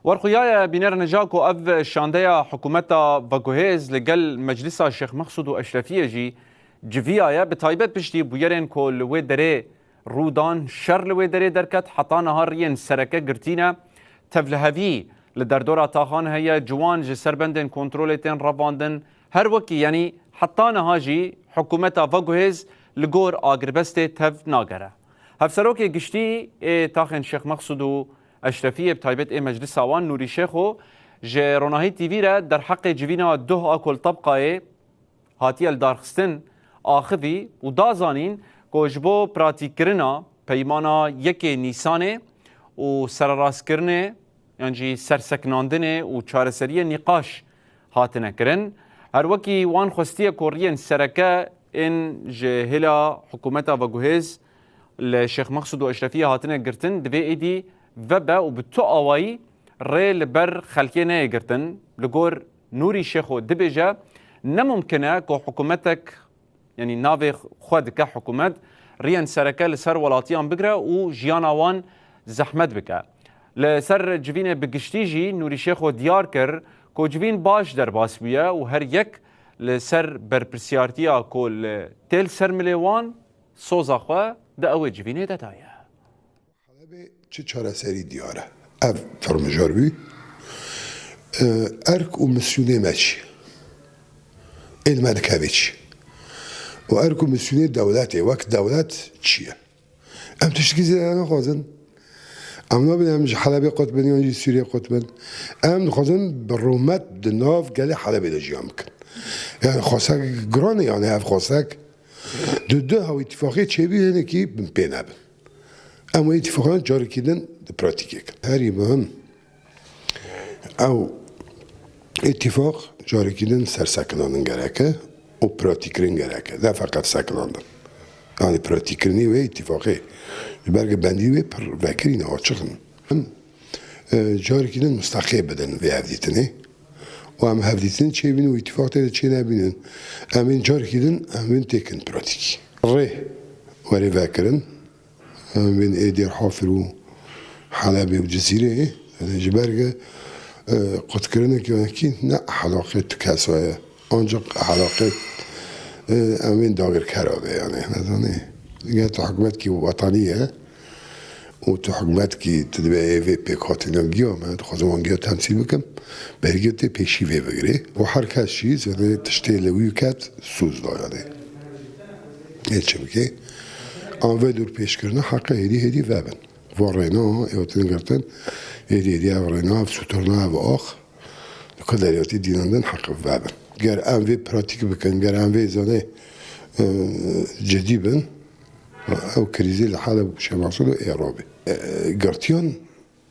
ورخويايا بينر نجاكو اف شانديا حكومتا فاكوهيز لقل مجلسها الشيخ مقصود واشرفيه جي جفيايا بتايبت بشتي بويرين كل ويدري رودان شر لويدري دركت حتى نهارين سركه قرتينا تفلهفي لدردورا تاخان هي جوان جي سربندن كنترولتين رافاندن هر وكي يعني حتى نهاجي حكومتا فاكوهيز لغور اغربستي تف ناغره هفسروكي قشتي تاخن الشيخ مقصود اشرفيه بتايبت مجلس اوان نوري شيخو جي روناهي تيفيرا در حق جوينا ده اكل طبقه هاتيه الدارخستن اخذي ودازانين كوجبو براتيكرنا بيمانا يكي نيسانه و سرراسكرنه يعني سرسكناندنه و چارسريه نقاش هاتنا كرن هر وكي وان خوستيه كوريين سركه ان جهلا حكومتها فاكوهيز الشيخ مقصود واشرفيه هاتنا قرتن دبي ايدي وبا وبتو اواي ري لبر خلكينا يقرتن لقور نوري شيخو دبجا نممكنه كو حكومتك يعني نافي خود كحكومت ريان سركه لسر ولاتيان بقرا وجيانا وان زحمت بكا لسر جوين بقشتيجي نوري شيخو ديار كر كو جوين باش در باسويا وهر يك لسر برپرسيارتيا كل تيل سر مليوان سوزا خوا دا اوه جوينه دتايا چه چارەسەری دیارە ئەv فرمەژار بووی ئەرک و مسیونێ مەچی ئێلمە دەکەوێ چی و ئەرک و مسیونێ دەولەتێ وەک دەولەت چییە ئەم تشتێکی زیاتر نەخوازن ئەم نابێت ئەم حەلەبێ قوت بن یان سووریە قوت بن ئەم دەخوازن بڕۆمەت di nav gelê Helebê de jiyan bikin yani xwasek giran e yani ev xwasek di du hewîtîfaqê çêbî hinekî pê nebin اما اتفاقا جاری کردن پراتیکه هری مهم او اتفاق جاری کردن سرسکنانن گرکه و پراتیکرین گرکه نه فقط سکناندن yani pratikrini ve ittifakı belki bendi ve vekilini açıkın jarikinin müstakil beden ve evditini o hem evditini çevini ve ittifakta da çenebilin emin jarikinin emin tekin pratik re ve vekirin من ايدير حافر وحلبة وجزيرة انا جبارجة قد كرنا كي نا حلاقات كاسوية انجق حلاقات امين داغر كرابة يعني هذا جات حكومات كي وطنية وتحكومات كي تدبي في بيكاتنا جيو ما تخزوان جيو تمثيل بكم برجت بيشي في بغري وحركة شيء يعني تشتغل ويكات سوز يعني هيك بكي آنوه دور پیش کردن حق هدی وابن وارنا ایوتن گرتن هدی وارنا و سوترنا و آخ کدریاتی دینندن حق وابن گر آنوه پراتیک بکن گر آنوه زنه جدی بن او کریزی لحاله شماسود و ایرابی گرتیان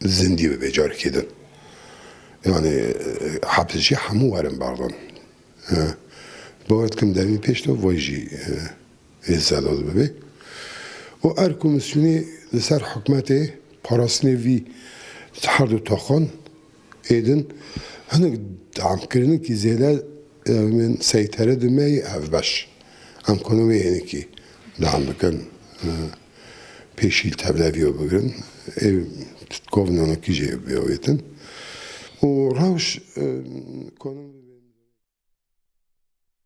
زندی به بجار کردن yani حبسجی همو ورم بردن باید کم دمی پیش تو وایجی ازداد ببی و ار کمیسیونی لسر حکمته پاراسنی وی هر دو تاخان ایدن هنگ دعم کردن که زیاده من سیطره دمی افباش هم کنم یعنی که دعم بکن پیشیل تبلیغی بگیرن گفتن آنها کی جیب بیایتن و راوش کنم